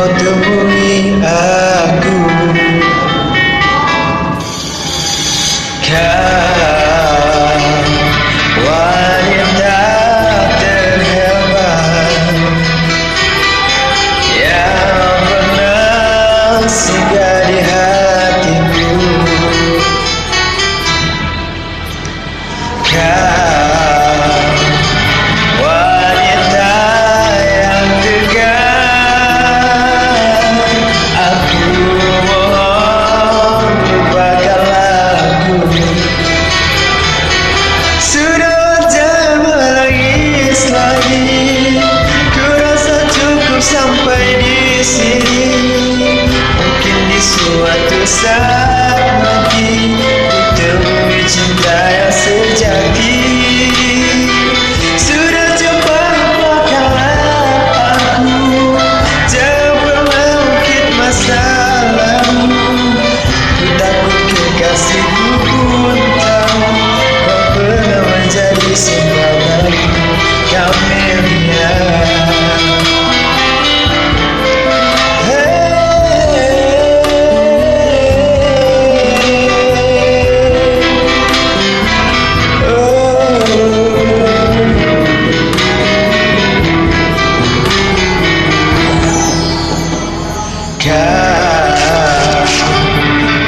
kau temui aku. Kau wanita terhebat yang pernah singgah di hatiku. Kau wanita yang tegar, aku mohon lupakanlah aku. Sudah jangan menangis lagi, ku rasa cukup sampai di sini. Mungkin di suatu saat nanti ku temui cinta yang sejati. Sudah cepat lupakanlah aku, jangan pernah ungkit masa lalu. Ku takut kekasihku pun tahu kau pernah menjadi simpananku, Camelia. Kau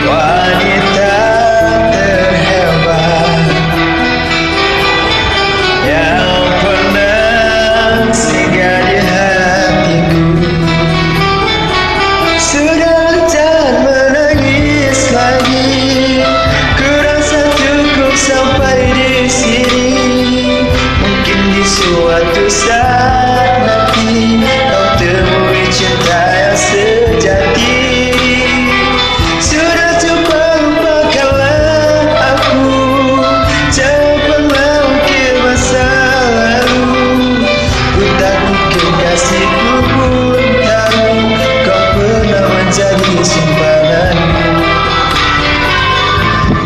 wanita terhebat yang pernah singgah di hatiku. Sudah jangan menangis lagi, ku rasa cukup sampai di sini. Mungkin di suatu saat nanti kau temui cinta yang sejati. Sudah cepat lupakanlah aku, jangan pernah ungkit masa lalu. Ku takut kekasihku pun tahu kau pernah menjadi simpananku.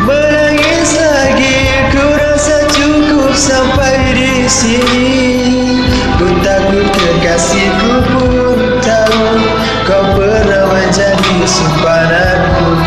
Menangis lagi, ku rasa cukup sampai di sini. Ku takut kekasihku pun tahu kau pernah menjadi simpananku.